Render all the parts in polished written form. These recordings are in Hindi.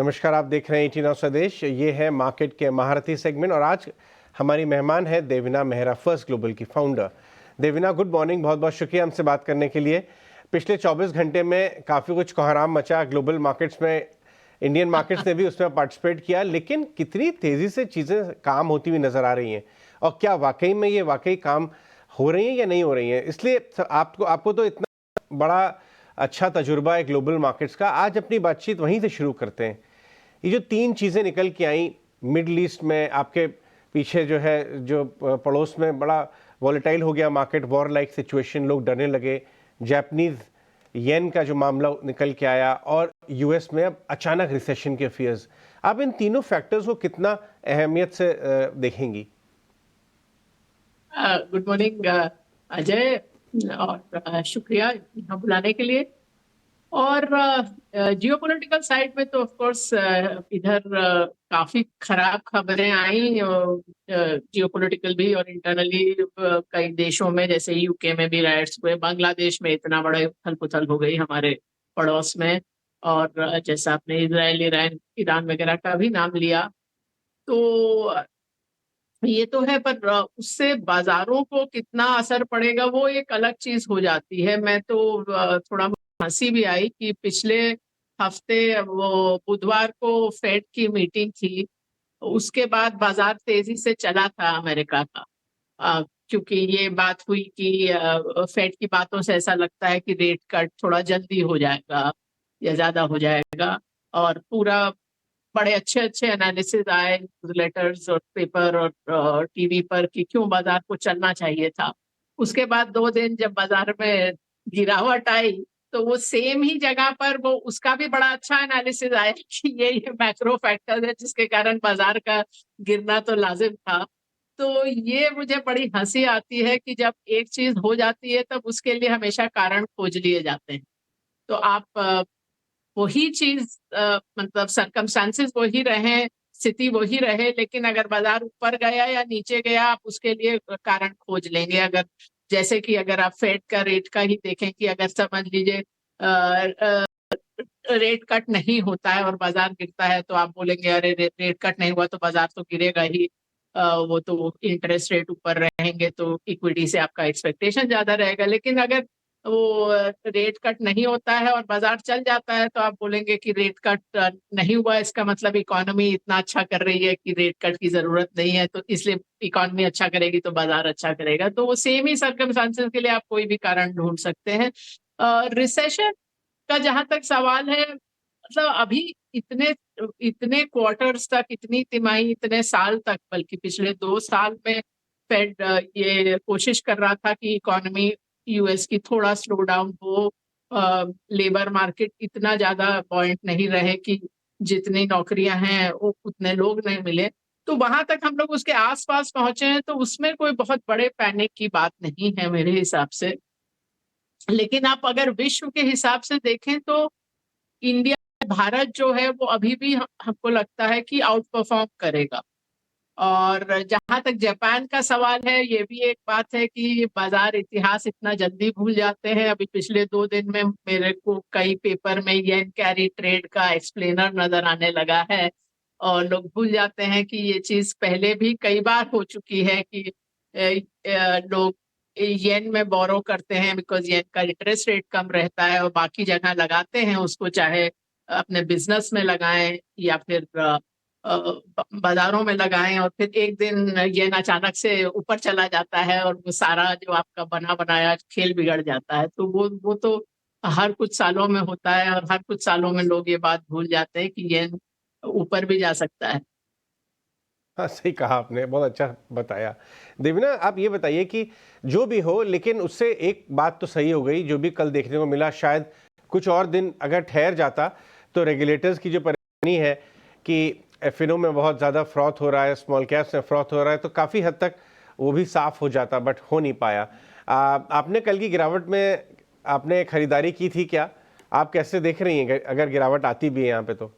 नमस्कार, आप देख रहे हैं 18 स्वदेश। ये है मार्केट के महारथी सेगमेंट और आज हमारी मेहमान है देवीना मेहरा, फर्स्ट ग्लोबल की फाउंडर। देवीना, गुड मॉर्निंग, बहुत बहुत शुक्रिया हमसे बात करने के लिए। पिछले 24 घंटे में काफ़ी कुछ कोहराम मचा ग्लोबल मार्केट्स में, इंडियन मार्केट्स ने भी उसमें पार्टिसिपेट किया, लेकिन कितनी तेज़ी से चीज़ें काम होती हुई नज़र आ रही हैं और क्या वाकई में ये वाकई काम हो रही हैं या नहीं हो रही हैं। इसलिए आपको तो इतना बड़ा अच्छा तजुर्बा है ग्लोबल मार्केट्स का। आज अपनी बातचीत वहीं से शुरू करते हैं। ये जो 3 चीज़ें निकल के आई मिडल ईस्ट में, आपके पीछे जो है, जो पड़ोस में बड़ा वॉलेटाइल हो गया मार्केट, वॉर लाइक सिचुएशन, लोग डरने लगे, जापानीज येन का जो मामला निकल के आया और यूएस में अब अचानक रिसेशन के फियर्स। आप इन तीनों फैक्टर्स को कितना अहमियत से देखेंगी? गुड मॉर्निंग अजय, और शुक्रिया यहाँ बुलाने के लिए। और जियोपॉलिटिकल साइड में तो ऑफ कोर्स इधर काफी खराब खबरें आई, जियोपॉलिटिकल भी और इंटरनली कई देशों में, जैसे यूके में भी राइट्स हुए, बांग्लादेश में इतना बड़ा उथल पुथल हो गई हमारे पड़ोस में, और जैसा आपने इजराइल ईरान ईरान वगैरह का भी नाम लिया, तो ये तो है। पर उससे बाजारों को कितना असर पड़ेगा वो एक अलग चीज हो जाती है। मैं तो थोड़ा हंसी भी आई कि पिछले हफ्ते वो बुधवार को फेड की मीटिंग थी, उसके बाद बाजार तेजी से चला था अमेरिका का, क्योंकि ये बात हुई कि फेड की बातों से ऐसा लगता है कि रेट कट थोड़ा जल्दी हो जाएगा या ज्यादा हो जाएगा, और पूरा बड़े अच्छे अच्छे एनालिसिस आए लेटर्स और पेपर और टीवी पर कि क्यों बाजार को चलना चाहिए था। उसके बाद 2 दिन जब बाजार में गिरावट आई, तो वो सेम ही जगह पर वो उसका भी बड़ा अच्छा एनालिसिस आया कि ये मैक्रो फैक्टर है जिसके कारण बाजार का गिरना तो लाजिम था। तो ये मुझे बड़ी हंसी आती है कि जब एक चीज हो जाती है तब उसके लिए हमेशा कारण खोज लिए जाते हैं। तो आप वही चीज, मतलब सरकमस्टांसेस वही रहे, स्थिति वही रहे, लेकिन अगर बाजार ऊपर गया या नीचे गया आप उसके लिए कारण खोज लेंगे। अगर जैसे कि अगर आप फेड का रेट का ही देखें कि अगर समझ लीजिए रेट कट नहीं होता है और बाजार गिरता है, तो आप बोलेंगे अरे रेट कट नहीं हुआ तो बाजार तो गिरेगा ही, वो तो इंटरेस्ट रेट ऊपर रहेंगे तो इक्विटी से आपका एक्सपेक्टेशन ज्यादा रहेगा। लेकिन अगर वो रेट कट नहीं होता है और बाजार चल जाता है तो आप बोलेंगे कि रेट कट नहीं हुआ, इसका मतलब इकोनॉमी इतना अच्छा कर रही है कि रेट कट की जरूरत नहीं है, तो इसलिए इकोनॉमी अच्छा करेगी तो बाजार अच्छा करेगा। तो वो सेम ही सर्कमस्टांसेस के लिए आप कोई भी कारण ढूंढ सकते हैं। रिसेशन का जहां तक सवाल है, मतलब अभी इतने इतने क्वार्टर्स तक, इतनी तिमाही, इतने साल तक, बल्कि पिछले 2 साल में फेड ये कोशिश कर रहा था कि इकोनॉमी यूएस की थोड़ा स्लो डाउन हो, लेबर मार्केट इतना ज्यादा पॉइंट नहीं रहे कि जितनी नौकरियां हैं वो उतने लोग नहीं मिले। तो वहां तक हम लोग उसके आसपास पहुंचे हैं, तो उसमें कोई बहुत बड़े पैनिक की बात नहीं है मेरे हिसाब से। लेकिन आप अगर विश्व के हिसाब से देखें तो इंडिया, भारत जो है वो अभी भी हमको लगता है कि आउट परफॉर्म करेगा। और जहां तक जापान का सवाल है, ये भी एक बात है कि बाजार इतिहास इतना जल्दी भूल जाते हैं। अभी पिछले 2 दिन में मेरे को कई पेपर में येन कैरी ट्रेड का एक्सप्लेनर नजर आने लगा है, और लोग भूल जाते हैं कि ये चीज पहले भी कई बार हो चुकी है कि लोग येन में बोरो करते हैं बिकॉज येन का इंटरेस्ट रेट कम रहता है, और बाकी जगह लगाते हैं उसको, चाहे अपने बिजनेस में लगाएं या फिर बाजारों में लगाएं, और फिर एक दिन येन अचानक से ऊपर चला जाता है और वो सारा जो आपका बना बनाया खेल बिगड़ जाता है। तो वो तो हर कुछ सालों में होता है, और हर कुछ सालों में लोग ये बात भूल जाते हैं कि येन ऊपर भी जा सकता है। हाँ, सही कहा आपने, बहुत अच्छा बताया। देवीना, आप ये बताइए कि जो भी हो, लेकिन उससे एक बात तो सही हो गई, जो भी कल देखने को मिला, शायद कुछ और दिन अगर ठहर जाता तो रेगुलेटर्स की जो परेशानी है कि एफएनओ में बहुत ज़्यादा फ्रॉथ हो रहा है, स्मॉल कैप्स में फ्रॉथ हो रहा है, तो काफ़ी हद तक वो भी साफ़ हो जाता, बट हो नहीं पाया। आपने कल की गिरावट में आपने खरीदारी की थी क्या? आप कैसे देख रही हैं अगर गिरावट आती भी है यहाँ पे तो?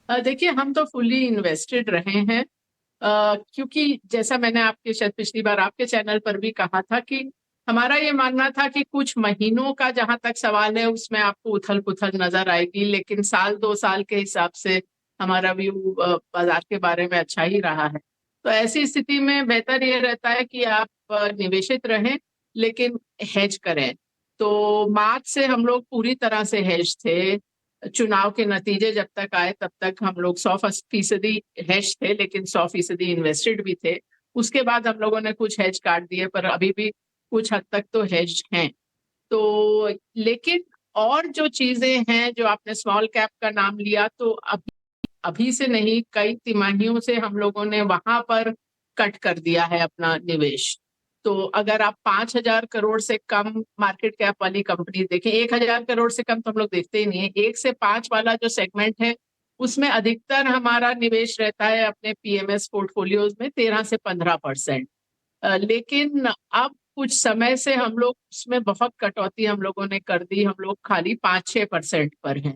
देखिए, हम तो फुली इन्वेस्टेड रहे हैं, क्योंकि जैसा मैंने आपके शायद पिछली बार आपके चैनल पर भी कहा था कि हमारा ये मानना था कि कुछ महीनों का जहां तक सवाल है उसमें आपको उथल पुथल नजर आएगी, लेकिन साल 2 साल के हिसाब से हमारा व्यू बाजार के बारे में अच्छा ही रहा है। तो ऐसी स्थिति में बेहतर ये रहता है कि आप निवेशित रहें लेकिन हेज करें। तो मार्च से हम लोग पूरी तरह से हेज थे। चुनाव के नतीजे जब तक आए तब तक हम लोग 100% हेज थे, लेकिन 100% इन्वेस्टेड भी थे। उसके बाद हम लोगों ने कुछ हेज काट दिए, पर अभी भी कुछ हद तक तो हेज हैं। तो लेकिन और जो चीजें हैं, जो आपने स्मॉल कैप का नाम लिया, तो अभी अभी से नहीं, कई तिमाहियों से हम लोगों ने वहां पर कट कर दिया है अपना निवेश। तो अगर आप 5,000 करोड़ से कम मार्केट कैप वाली कंपनी देखें, 1,000 करोड़ से कम तो हम लोग देखते ही नहीं है, 1 से 5 वाला जो सेगमेंट है उसमें अधिकतर हमारा निवेश रहता है अपने पीएमएस पोर्टफोलियोज में 13 से 15%। लेकिन अब कुछ समय से हम लोग उसमें बहुत कटौती हम लोगों ने कर दी, हम लोग खाली 5-6% पर हैं।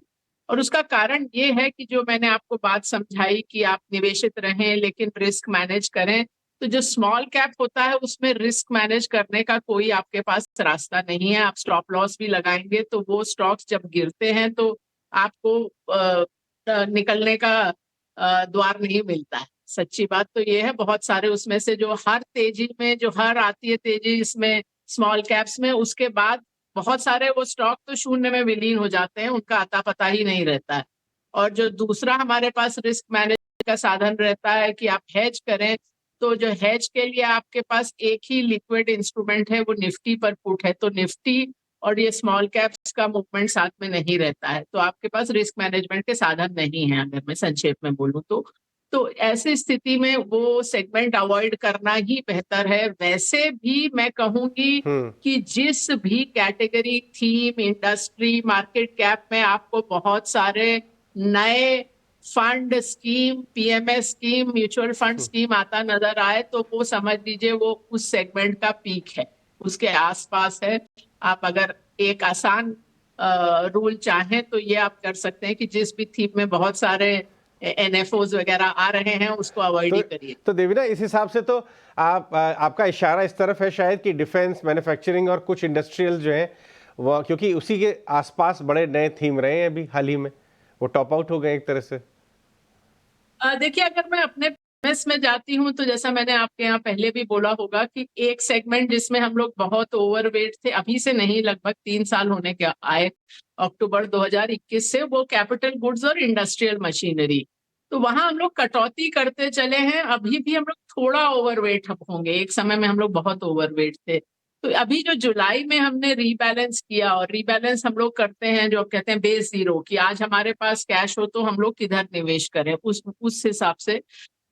और उसका कारण ये है कि जो मैंने आपको बात समझाई कि आप निवेशित रहें लेकिन रिस्क मैनेज करें, तो जो स्मॉल कैप होता है उसमें रिस्क मैनेज करने का कोई आपके पास रास्ता नहीं है। आप स्टॉप लॉस भी लगाएंगे तो वो स्टॉक्स जब गिरते हैं तो आपको निकलने का द्वार नहीं मिलता है। सच्ची बात तो ये है, बहुत सारे उसमें से जो हर तेजी में, जो हर आती है तेजी इसमें स्मॉल कैप्स में, उसके बाद बहुत सारे वो स्टॉक तो शून्य में विलीन हो जाते हैं, उनका अता पता ही नहीं रहता है। और जो दूसरा हमारे पास रिस्क मैनेज का साधन रहता है कि आप हेज करें, तो जो हेज के लिए आपके पास एक ही लिक्विड इंस्ट्रूमेंट है, वो निफ्टी पर पुट है। तो निफ्टी और ये स्मॉल कैप्स का मूवमेंट साथ में नहीं रहता है, तो आपके पास रिस्क मैनेजमेंट के साधन नहीं है, अगर मैं संक्षेप में बोलूं तो ऐसी स्थिति में वो सेगमेंट अवॉइड करना ही बेहतर है। वैसे भी मैं कहूंगी कि जिस भी category, theme, industry, market cap में आपको बहुत सारे नए fund scheme, PMS scheme, mutual fund scheme आता नजर आए, तो वो समझ लीजिए वो उस सेगमेंट का पीक है, उसके आसपास है। आप अगर एक आसान रूल चाहें तो ये आप कर सकते हैं कि जिस भी थीम में बहुत सारे एनएफओज वगैरह आ रहे हैं उसको अवॉइड ही करिए। तो देवीना, इस हिसाब से तो आपका इशारा इस तरफ है शायद कि डिफेंस, मैन्युफैक्चरिंग और कुछ इंडस्ट्रियल जो है वो, क्योंकि उसी के आसपास बड़े नए थीम रहे हैं अभी हाल ही में, वो टॉप आउट हो गए एक तरह से। देखिए, अगर मैं अपने बिजनेस में जाती हूँ तो जैसा मैंने आपके यहाँ पहले भी बोला होगा कि एक सेगमेंट जिसमें हम लोग बहुत ओवरवेट थे, अभी से नहीं, लगभग 3 साल होने के आए, अक्टूबर 2021 से, वो कैपिटल गुड्स और इंडस्ट्रियल मशीनरी। तो वहां हम लोग कटौती करते चले हैं। अभी भी हम लोग थोड़ा ओवरवेट होंगे, एक समय में हम लोग बहुत ओवरवेट थे। तो अभी जो जुलाई में हमने रीबैलेंस किया, और रीबैलेंस हम लोग करते हैं जो कहते हैं बेस जीरो, कि आज हमारे पास कैश हो तो हम लोग किधर निवेश करें, उस हिसाब से।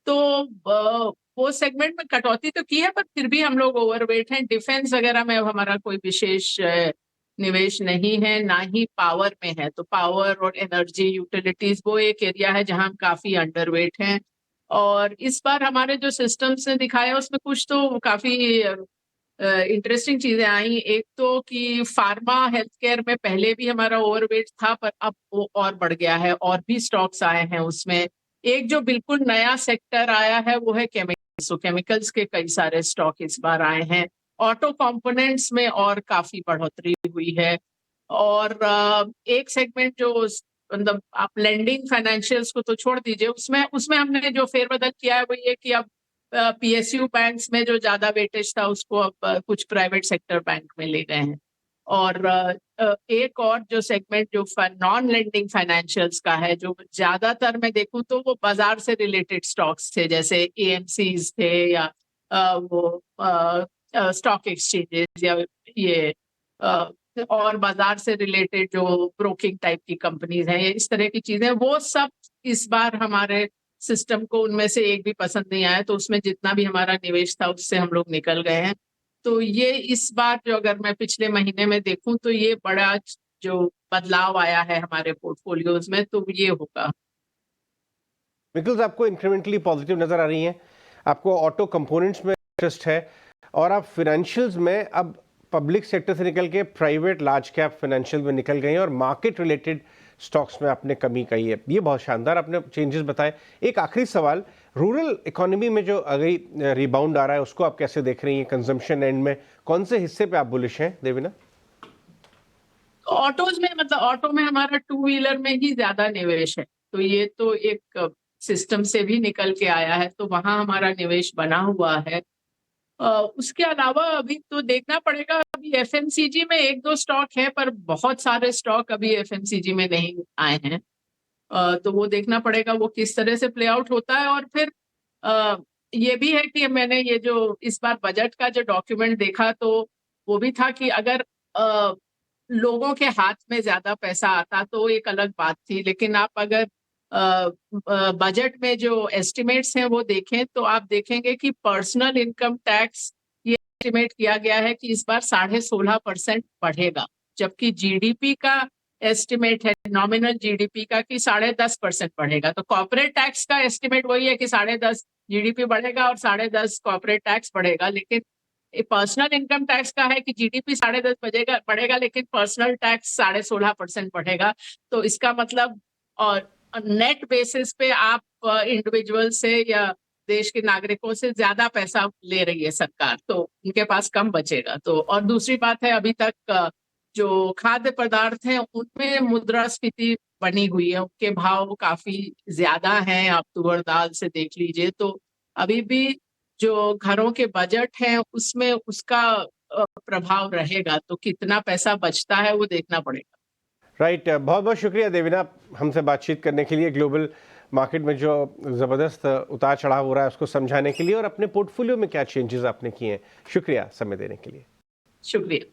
तो वो सेगमेंट में कटौती तो की है, पर फिर भी हम लोग ओवरवेट हैं। डिफेंस वगैरह में अब हमारा कोई विशेष निवेश नहीं है, ना ही पावर में है। तो पावर और एनर्जी यूटिलिटीज वो एक एरिया है जहां हम काफी अंडरवेट हैं। और इस बार हमारे जो सिस्टम्स ने दिखाया उसमें कुछ तो काफी इंटरेस्टिंग चीजें आई। एक तो कि फार्मा हेल्थ केयर में पहले भी हमारा ओवरवेट था, पर अब वो और बढ़ गया है, और भी स्टॉक्स आए हैं उसमें। एक जो बिल्कुल नया सेक्टर आया है वो है केमिकल्स। तो केमिकल्स के कई सारे स्टॉक इस बार आए हैं। ऑटो कंपोनेंट्स में और काफी बढ़ोतरी हुई है। और एक सेगमेंट जो मतलब आप लेंडिंग फाइनेंशियल्स को तो छोड़ दीजिए, उसमें उसमें हमने जो फेरबदल किया है वो ये कि अब पीएसयू बैंक्स में जो ज्यादा वेटेज था उसको अब कुछ प्राइवेट सेक्टर बैंक में ले गए हैं। और एक और जो सेगमेंट जो नॉन लेंडिंग फाइनेंशियल्स का है, जो ज्यादातर मैं देखूं तो वो बाजार से रिलेटेड स्टॉक्स थे, जैसे एएमसीज थे, या वो स्टॉक एक्सचेंजेस, या ये और बाजार से रिलेटेड जो ब्रोकिंग टाइप की कंपनीज हैं, इस तरह की चीजें, वो सब इस बार हमारे सिस्टम को उनमें से एक भी पसंद नहीं आया। तो उसमें जितना भी हमारा निवेश था उससे हम लोग निकल गए हैं। तो ये इस बार जो, अगर मैं पिछले महीने में देखूं तो ये बड़ा जो बदलाव आया है हमारे पोर्टफोलियोज में, तो ये होगा। बिल्कुल, आपको इंक्रीमेंटली पॉजिटिव नजर आ रही हैं, आपको ऑटो कंपोनेंट्स में इंटरेस्ट है, और आप फाइनेंशियल्स में अब पब्लिक सेक्टर से निकल के प्राइवेट लार्ज कैप फाइनेंशियल में निकल गए हैं, और मार्केट रिलेटेड स्टॉक्स में आपने कमी कही है। ये बहुत शानदार आपने चेंजेस बताए। एक आखिरी सवाल, रूरल इकोनॉमी में जो अगली रिबाउंड आ रहा है उसको आप कैसे देख रही हैं? कंजम्पशन एंड में कौन से हिस्से पे आप बुलिश हैं देवीना? ऑटोज में, मतलब ऑटो में हमारा टू व्हीलर में ही ज्यादा निवेश है, तो ये तो एक सिस्टम से भी निकल के आया है, तो वहां हमारा निवेश बना हुआ है। उसके अलावा अभी तो देखना पड़ेगा, अभी एफएमसीजी में एक दो स्टॉक है, पर बहुत सारे स्टॉक अभी एफएमसीजी में नहीं आए हैं। तो वो देखना पड़ेगा वो किस तरह से प्ले आउट होता है। और फिर ये भी है कि मैंने ये जो इस बार बजट का जो डॉक्यूमेंट देखा, तो वो भी था कि अगर लोगों के हाथ में ज्यादा पैसा आता तो एक अलग बात थी, लेकिन आप अगर बजट में जो एस्टिमेट्स हैं वो देखें तो आप देखेंगे कि पर्सनल इनकम टैक्स ये एस्टिमेट किया गया है कि इस बार 16.5% बढ़ेगा, जबकि जीडीपी का एस्टिमेट है, नॉमिनल जीडीपी का, कि 10.5% बढ़ेगा। तो कॉर्पोरेट टैक्स का एस्टिमेट वही है कि 10.5 जीडीपी बढ़ेगा और 10.5 कॉर्पोरेट टैक्स बढ़ेगा, लेकिन पर्सनल इनकम टैक्स का है कि जीडीपी 10.5 बढ़ेगा लेकिन पर्सनल टैक्स 16.5% बढ़ेगा। तो इसका मतलब, और नेट बेसिस पे आप इंडिविजुअल से या देश के नागरिकों से ज्यादा पैसा ले रही है सरकार, तो उनके पास कम बचेगा। तो और दूसरी बात है, अभी तक जो खाद्य पदार्थ हैं उनमें मुद्रास्फीति बनी हुई है, उनके भाव काफी ज्यादा हैं। आप तुअर दाल से देख लीजिए, तो अभी भी जो घरों के बजट हैं उसमें उसका प्रभाव रहेगा। तो कितना पैसा बचता है वो देखना पड़ेगा। राइट, बहुत बहुत शुक्रिया देवीना हमसे बातचीत करने के लिए, ग्लोबल मार्केट में जो ज़बरदस्त उतार चढ़ाव हो रहा है उसको समझाने के लिए और अपने पोर्टफोलियो में क्या चेंजेस आपने किए हैं। शुक्रिया समय देने के लिए। शुक्रिया।